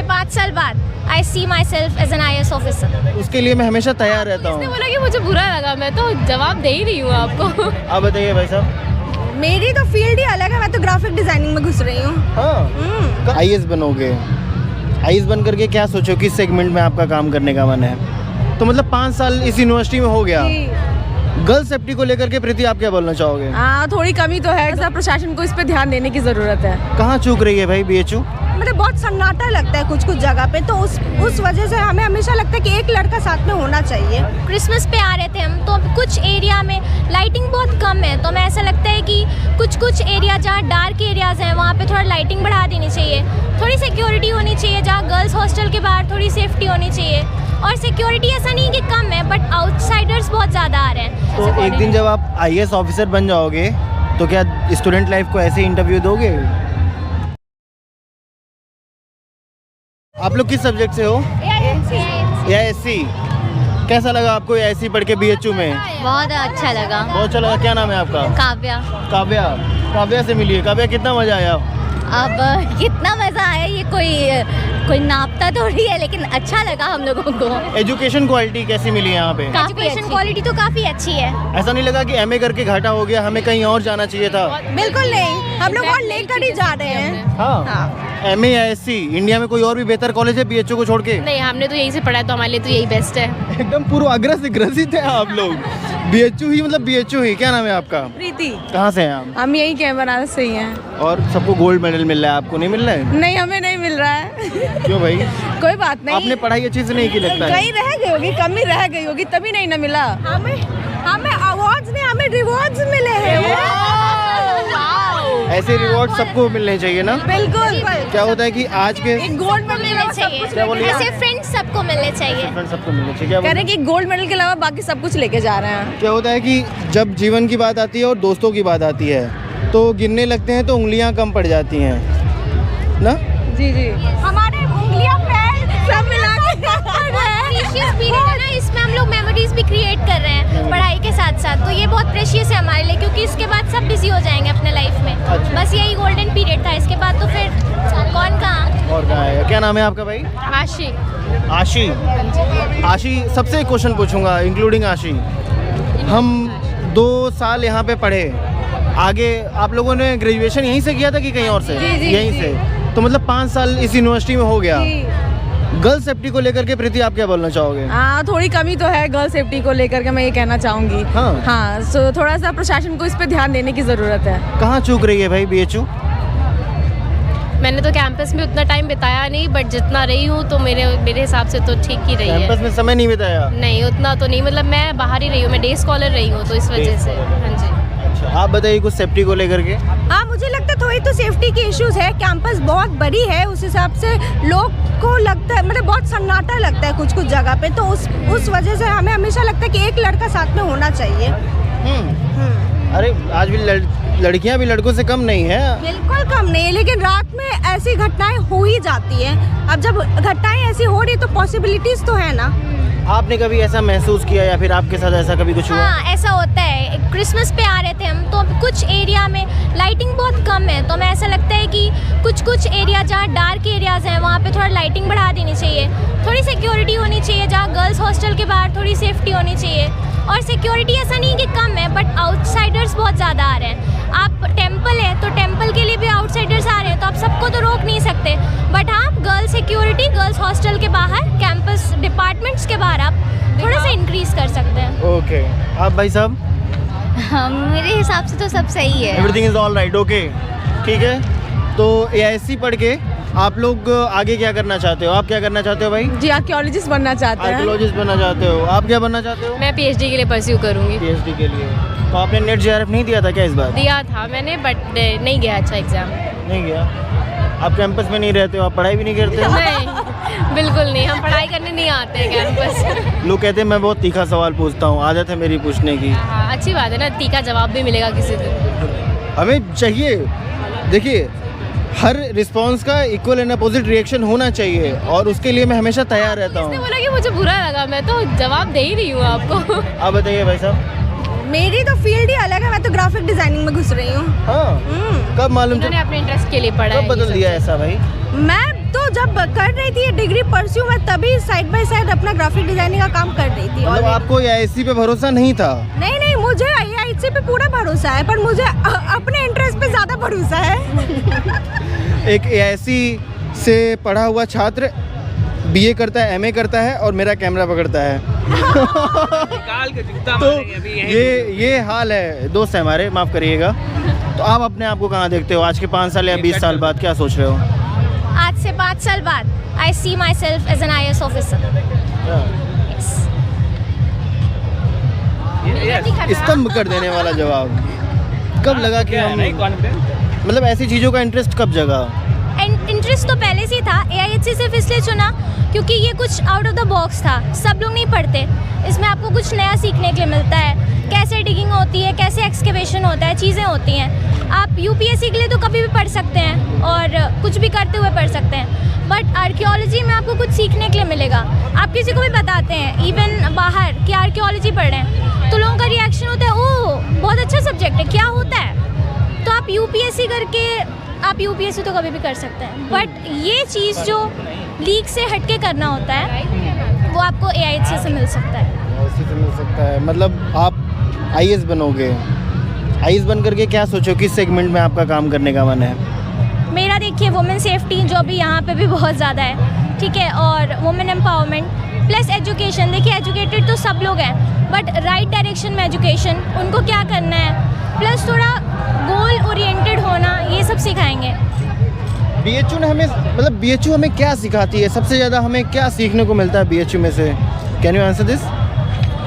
5 साल बाद I see myself as an IAS officer. उसके लिए मैं हमेशा तैयार रहता उसने हूँ। बोला कि मुझे बुरा लगा, मैं तो जवाब दे ही रही हूँ आपको। आप बताइए भाई साहब। मेरी तो फील्ड ही अलग है, मैं तो ग्राफिक डिजाइनिंग में घुस रही हूँ। हाँ, IAS बनोगे। IAS बन करके क्या सोचो किस सेगमेंट में आपका काम करने का मन है? तो मतलब 5 साल इस यूनिवर्सिटी में हो गया। गर्ल सेफ्टी को लेकर के प्रीति आप क्या बोलना चाहोगे? हाँ, थोड़ी कमी तो है, ऐसा प्रशासन को इस पे ध्यान देने की जरूरत है। कहाँ चूक रही है भाई BHU? मतलब बहुत सन्नाटा लगता है कुछ कुछ जगह पे, तो उस वजह से हमें हमेशा लगता है कि एक लड़का साथ में होना चाहिए। क्रिसमस पे आ रहे थे हम, तो कुछ एरिया में लाइटिंग बहुत कम है, तो हमें ऐसा लगता है कि कुछ एरिया जहाँ डार्क एरियाज हैं वहाँ पे थोड़ा लाइटिंग बढ़ा देनी चाहिए, थोड़ी सिक्योरिटी होनी चाहिए, जहाँ गर्ल्स हॉस्टल के बाहर थोड़ी सेफ्टी होनी चाहिए। और सिक्योरिटी ऐसा नहीं कि कम है, बट आउटसाइडर्स बहुत ज़्यादा आ रहे हैं। तो एक दिन जब आप IAS ऑफिसर बन जाओगे तो क्या स्टूडेंट लाइफ को ऐसे इंटरव्यू दोगे? आप लोग किस सब्जेक्ट से हो? AISC। कैसा लगा आपको AISC पढ़ के BHU में? बहुत अच्छा लगा। बहुत अच्छा लगा। क्या नाम है आपका? काव्या। काव्या से मिलिए। काव्या, कितना मजा आया? अब कितना मज़ा आया ये कोई नापता थोड़ी है, लेकिन अच्छा लगा हम लोगों को। एजुकेशन क्वालिटी कैसी मिली यहाँ पे? एजुकेशन क्वालिटी तो काफ़ी अच्छी है। ऐसा नहीं लगा कि MA करके घाटा हो गया, हमें कहीं और जाना चाहिए था? बिल्कुल नहीं, हम लोग और लेकर ही जा रहे हैं। हाँ। MA या SC इंडिया में कोई और भी बेहतर कॉलेज है BHU को छोड़ के? नहीं, हमने तो यही से पढ़ा है, तो हमारे लिए तो यही बेस्ट है। एकदम पूर्वाग्रह से ग्रसित है आप लोग। BHU ही मतलब BHU ही। क्या नाम है आपका? प्रीति। कहाँ से हैं आप? हम यही के बनारस से ही हैं। और सबको गोल्ड मेडल मिल रहा है, आपको नहीं मिल रहा है? नहीं, हमें नहीं मिल रहा है। क्यों भाई? कोई बात नहीं। आपने पढ़ाई अच्छे से नहीं की लगता है। कहीं रह गई होगी, कमी रह गई होगी, तभी नहीं ना मिला। हमें अवार्ड्स नहीं, हमें रिवॉर्ड्स मिले हैं। ऐसे रिवॉर्ड सबको मिलने चाहिए ना? बिल्कुल। क्या होता है कि आज के गोल्ड मेडल मिलने चाहिए, ऐसे फ्रेंड्स सबको मिलने चाहिए। फ्रेंड सबको मिलने चाहिए। क्या कह रहे हैं कि गोल्ड मेडल के अलावा बाकी सब कुछ लेके जा रहे हैं। क्या होता है कि जब जीवन की बात आती है और दोस्तों की बात आती है तो गिनने लगते हैं तो उंगलियां कम पड़ जाती हैं ना? जी जी, हमारे उंगलियां पैर सब मिला प्रेशियस पीरियड है ना, इसमें हम लोग मेमोरीज भी क्रिएट कर रहे हैं पढ़ाई के साथ साथ, तो ये बहुत प्रेशियस है हमारे लिए, क्योंकि इसके बाद सब बिजी हो जाएंगे अपने लाइफ में। अच्छा। बस यही गोल्डन पीरियड था, इसके बाद तो फिर कौन कहाँ। और कहाँ है? क्या नाम है आपका भाई? आशी। आशी, सबसे एक क्वेश्चन पूछूंगा इंक्लूडिंग आशी। हम 2 साल यहाँ पे पढ़े, आगे आप लोगों ने ग्रेजुएशन यहीं से किया था कि कहीं और से? यहीं से। तो मतलब 5 साल इस यूनिवर्सिटी में हो गया। गर्ल सेफ्टी को लेकर के प्रीति आप क्या बोलना चाहोगे? हाँ, थोड़ी कमी तो है गर्ल सेफ्टी को लेकर के, मैं ये कहना चाहूँगी। हाँ, सो थोड़ा सा प्रशासन को इस पे ध्यान देने की ज़रूरत है। कहाँ चूक रही है भाई BHU? मैंने तो कैंपस में उतना टाइम बिताया नहीं, बट जितना रही हूँ तो मेरे हिसाब से तो ठीक ही रही है। कैंपस में समय नहीं बिताया? नहीं, उतना तो नहीं, मतलब मैं बाहर ही रही हूँ, मैं डे स्कॉलर रही हूँ, तो इस वजह से। हाँ जी। अच्छा, आप बताइए कुछ सेफ्टी को लेकर के। हाँ, मुझे लगता है थोड़ी तो सेफ्टी की इश्यूज है। कैंपस बहुत बड़ी है, उस हिसाब से लोग को लगता है, मतलब बहुत सन्नाटा लगता है कुछ जगह पे, तो उस वजह से हमें हमेशा लगता है कि एक लड़का साथ में होना चाहिए। अरे आज भी लड़कियां भी लड़कों से कम नहीं है। बिल्कुल कम नहीं है, लेकिन रात में ऐसी घटनाएं हो ही जाती हैं। अब जब घटनाएं ऐसी हो रही तो पॉसिबिलिटीज तो है ना। आपने कभी ऐसा महसूस किया या फिर आपके साथ ऐसा कभी कुछ हुआ? हाँ, ऐसा होता है। क्रिसमस पे आ रहे थे हम, तो कुछ एरिया में लाइटिंग बहुत कम है, तो हमें ऐसा लगता है कि कुछ एरिया जहाँ डार्क एरियाज हैं वहाँ पे थोड़ा लाइटिंग बढ़ा देनी चाहिए, थोड़ी सिक्योरिटी होनी चाहिए, जहाँ गर्ल्स हॉस्टल के बाहर थोड़ी सेफ्टी होनी चाहिए। और सिक्योरिटी ऐसा नहीं कि कम है, बट आउटसाइडर्स बहुत ज़्यादा आ रहे हैं। आप टेम्पल है तो टेम्पल के लिए भी आउटसाइडर्स आ रहे हैं, तो आप सबको तो रोक नहीं सकते, बट आप गर्ल्स सिक्योरिटी गर्ल्स हॉस्टल के बाहर, कैंपस डिपार्टमेंट्स के बाहर आप थोड़ा सा इंक्रीज कर सकते हैं। ओके, आप भाई साहब? मेरे हिसाब से तो सब सही है। Everything is all right. Okay, ठीक है। तो AISC पढ़ के आप लोग आगे क्या करना चाहते हो? आप क्या करना चाहते हो भाई? जी, आर्कियोलॉजिस्ट बनना चाहते हैं। आर्कियोलॉजिस्ट बनना चाहते हो। आप क्या बनना चाहते हो? मैं PhD के लिए परस्यू करूँगी। PhD के लिए। तो आपने नेट JRF नहीं दिया था क्या इस बार? दिया था मैंने, बट नहीं गया अच्छा एग्जाम। नहीं गया? आप कैंपस में नहीं रहते हो, आप पढ़ाई भी नहीं करते हो? नहीं, बिल्कुल नहीं, हम पढ़ाई करने नहीं आते हैं कैंपस। लोग कहते हैं मैं बहुत तीखा सवाल पूछता हूँ, आदत है मेरी पूछने की। हाँ, अच्छी बात है ना, तीखा जवाब भी मिलेगा किसी दिन। हमें चाहिए, देखिए हर रिस्पांस का इक्वल एंड अपोजिट रिएक्शन होना चाहिए, और उसके लिए मैं हमेशा तैयार रहता उसने हूँ। बोला कि मुझे बुरा लगा, मैं तो जवाब दे ही रही हूँ आपको। आप बताइए भाई साहब। मेरी तो फील्ड ही अलग है, मैं तो ग्राफिक डिजाइनिंग में घुस रही हूँ। हाँ, कब मालूम उन्होंने अपने इंटरेस्ट के लिए पढ़ा कब है। बदल दिया ऐसा भाई? मैं तो जब कर रही थी ये डिग्री परस्यू मैं तभी साइड बाय साइड अपना ग्राफिक डिजाइनिंग का काम कर रही थी। मतलब आपको AIC पे भरोसा नहीं था? नहीं नहीं, मुझे IIC पे पूरा भरोसा है, पर मुझे अपने इंटरेस्ट पे ज़्यादा भरोसा है। एक AIC से पढ़ा हुआ छात्र BA करता है, MA करता है और मेरा कैमरा पकड़ता है। तो ये हाल है दोस्त है हमारे, माफ़ करिएगा। तो आप अपने आप को कहाँ देखते हो आज के 5 साल या 20 साल बाद, क्या सोच रहे हो? आज से 5 साल बाद I see myself as an IAS officer. Yes. स्तंभ कर देने वाला जवाब। कब लगा कि हम, मतलब ऐसी चीज़ों का इंटरेस्ट कब जगा? इंटरेस्ट तो पहले से ही था। AIHC सिर्फ इसलिए चुना क्योंकि ये कुछ आउट ऑफ द बॉक्स था, सब लोग नहीं पढ़ते। इसमें आपको कुछ नया सीखने के लिए मिलता है, कैसे डिगिंग होती है, कैसे एक्सकेवेशन होता है, चीज़ें होती हैं। आप UPSC के लिए तो कभी भी पढ़ सकते हैं और कुछ भी करते हुए पढ़ सकते हैं, बट आर्कियोलॉजी में आपको कुछ सीखने के लिए मिलेगा। आप किसी को भी बताते हैं इवन बाहर कि आर्कियोलॉजी पढ़ रहे हैं तो लोगों का रिएक्शन होता है, ओह बहुत अच्छा सब्जेक्ट है, क्या होता है। तो आप UPSC करके आप UPSC तो कभी भी कर सकते हैं, बट ये चीज़ जो लीग से हटके करना होता है वो आपको AIHC से मिल सकता है। AIHC से मिल सकता है, मतलब आप IAS बनोगे। IAS बन करके क्या सोचो, किस सेगमेंट में आपका काम करने का मन है? मेरा देखिए वुमेन सेफ्टी जो भी यहाँ पे भी बहुत ज़्यादा है, ठीक है, और वुमेन एम्पावरमेंट प्लस एजुकेशन। देखिए एजुकेटेड तो सब लोग हैं, बट राइट डायरेक्शन में एजुकेशन, उनको क्या करना है, प्लस थोड़ा गोल ओरिएंटेड होना, ये सब सिखाएंगे। BHU ने हमें, मतलब BHU हमें क्या सिखाती है? सबसे ज़्यादा हमें क्या सीखने को मिलता है BHU में से? Can you answer this?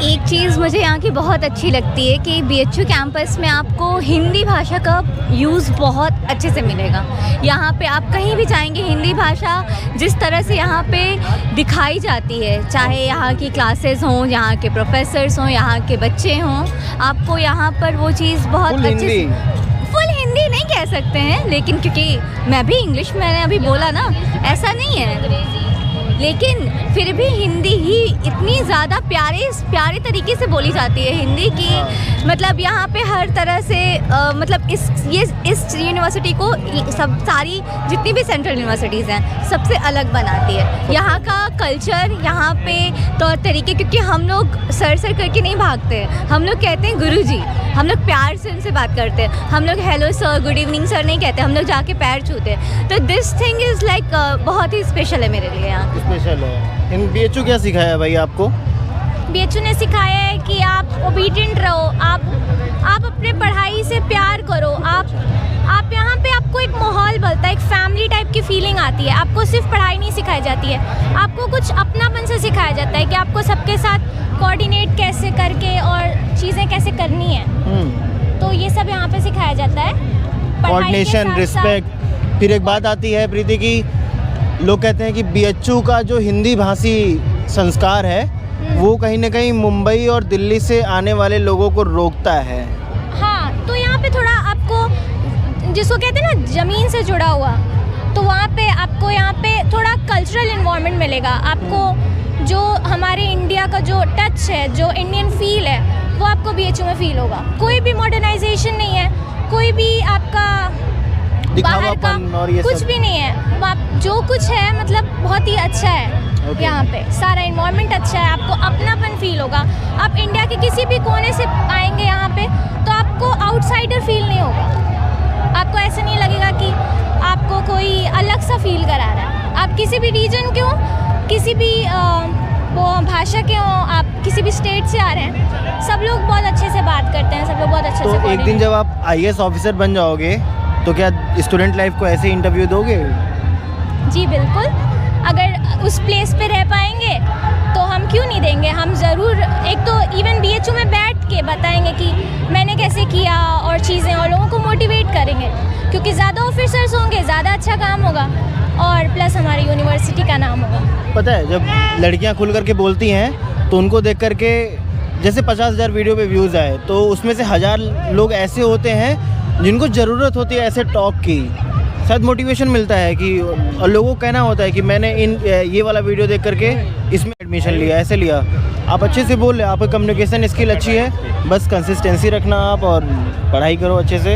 एक चीज़ मुझे यहाँ की बहुत अच्छी लगती है कि BHU कैंपस में आपको हिंदी भाषा का यूज़ बहुत अच्छे से मिलेगा। यहाँ पे आप कहीं भी जाएंगे हिंदी भाषा जिस तरह से यहाँ पे दिखाई जाती है, चाहे यहाँ की क्लासेस हों, यहाँ के प्रोफेसर्स हों, यहाँ के बच्चे हों, आपको यहाँ पर वो चीज़ बहुत अच्छे से, फुल हिंदी नहीं कह सकते हैं, लेकिन क्योंकि मैं भी इंग्लिश मैंने अभी बोला ना, ऐसा नहीं है, लेकिन फिर भी हिंदी ही इतनी ज़्यादा प्यारे तरीके से बोली जाती है हिंदी की। मतलब यहाँ पे हर तरह से मतलब इस यूनिवर्सिटी को सब सारी जितनी भी सेंट्रल यूनिवर्सिटीज़ हैं सबसे अलग बनाती है। यहाँ का कल्चर, यहाँ पे तौर तरीके, क्योंकि हम लोग सर करके नहीं भागते, हम लोग कहते हैं गुरुजी, हम लोग प्यार से उनसे बात करते हैं, हम लोग hello sir, good evening sir नहीं कहते, हम लोग जाके पैर छूते हैं। तो दिस थिंग इज़ लाइक बहुत ही स्पेशल है मेरे लिए यहाँ। स्पेशल है। इन BHU क्या सिखाया भाई आपको? BHU ने सिखाया है कि आप ओबीडिएंट रहो, आप अपने पढ़ाई से प्यार करो, आप यहाँ पे आपको एक माहौल बनता है, एक फैमिली टाइप की फीलिंग आती है। आपको सिर्फ पढ़ाई नहीं सिखाई जाती है, आपको कुछ अपनापन से सिखाया जाता है कि आपको सबके साथ कोऑर्डिनेट कैसे करके और चीज़ें कैसे करनी है। तो ये सब यहाँ पे सिखाया जाता है, कोऑर्डिनेशन, रिस्पेक्ट। फिर एक बात आती है प्रीति की, लोग कहते हैं कि BHU का जो हिंदी भाषी संस्कार है वो कहीं ना कहीं मुंबई और दिल्ली से आने वाले लोगों को रोकता है। हाँ, तो यहाँ पे थोड़ा आपको जिसको कहते हैं ना ज़मीन से जुड़ा हुआ, तो वहाँ पे आपको यहाँ पे थोड़ा कल्चरल इन्वायरमेंट मिलेगा। आपको जो हमारे इंडिया का जो टच है, जो इंडियन फील है, वो आपको BHU में फील होगा। कोई भी मॉडर्नाइजेशन नहीं है, कोई भी आपका बाहर का और ये कुछ सब भी नहीं है, जो कुछ है मतलब बहुत ही अच्छा है। Okay. यहाँ पे सारा इन्वायरमेंट अच्छा है, आपको अपनापन फील होगा। आप इंडिया के किसी भी कोने से आएंगे यहाँ पे तो आपको आउटसाइडर फील नहीं होगा, आपको ऐसा नहीं लगेगा कि आपको कोई अलग सा फील करा रहा है। आप किसी भी रीजन के हो, किसी भी वो भाषा के हो, आप किसी भी स्टेट से आ रहे हैं, सब लोग बहुत अच्छे से बात करते हैं, सब लोग बहुत अच्छे से। तो एक दिन जब आप IAS ऑफिसर बन जाओगे तो क्या स्टूडेंट लाइफ को ऐसे इंटरव्यू दोगे? जी बिल्कुल, अगर उस प्लेस पे रह पाएंगे तो हम क्यों नहीं देंगे। हम ज़रूर एक तो इवन BHU में बैठ के बताएंगे कि मैंने कैसे किया और चीज़ें, और लोगों को मोटिवेट करेंगे, क्योंकि ज़्यादा ऑफिसर्स होंगे ज़्यादा अच्छा काम होगा और प्लस हमारी यूनिवर्सिटी का नाम होगा। पता है जब लड़कियां खुल करके बोलती हैं तो उनको देख करके जैसे 50,000 वीडियो पे व्यूज़ आए तो उसमें से 1000 लोग ऐसे होते हैं जिनको ज़रूरत होती है ऐसे टॉक की, शायद मोटिवेशन मिलता है कि, और लोगों को कहना होता है कि मैंने ये वाला वीडियो देख करके इसमें एडमिशन लिया, ऐसे लिया। आप अच्छे से बोल रहे, आपकी कम्युनिकेशन स्किल अच्छी है, बस कंसिस्टेंसी रखना आप और पढ़ाई करो अच्छे से।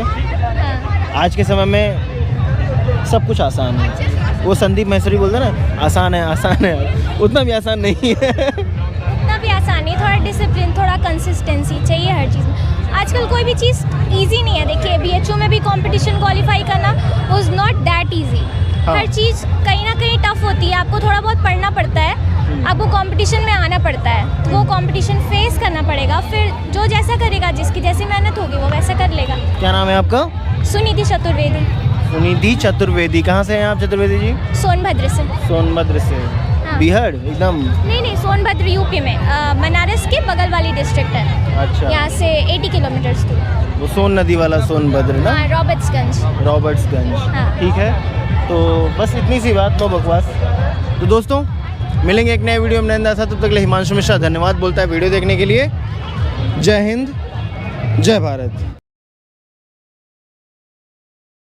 आज के समय में सब कुछ आसान है। वो संदीप मैसरी बोलते ना आसान है, उतना भी आसान नहीं है। उतना भी आसान नहीं, थोड़ा डिसिप्लिन, थोड़ा कंसिस्टेंसी चाहिए हर चीज़ में। आजकल कोई भी चीज़ इजी नहीं है। देखिए BHU में भी कंपटीशन क्वालिफाई करना वाज नॉट दैट इजी। हाँ। हर चीज़ कहीं ना कहीं टफ होती है, आपको थोड़ा बहुत पढ़ना पड़ता है, आपको कंपटीशन में आना पड़ता है, तो वो कंपटीशन फेस करना पड़ेगा। फिर जो जैसा करेगा, जिसकी जैसी मेहनत होगी वो वैसा कर लेगा। क्या नाम है आपका? सुनीति चतुर्वेदी। सुनिधि चतुर्वेदी। कहाँ से हैं आप चतुर्वेदी जी? सोनभद्र से। सोनभद्र से। हाँ। बिहार एकदम? नहीं, सोनभद्र यूपी में, बनारस के बगल वाली डिस्ट्रिक्ट है। अच्छा। यहाँ से 80 किलोमीटर्स दूर। वो सोन नदी वाला सोनभद्र ना? हाँ, रॉबर्ट्सगंज। रॉबर्ट्सगंज। हाँ। ठीक है, तो बस इतनी सी बात, नो बकवास। तो दोस्तों मिलेंगे एक नए वीडियो में नंदा था, तब तक के लिए हिमांशु मिश्रा धन्यवाद बोलता है वीडियो देखने के लिए। जय हिंद, जय भारत।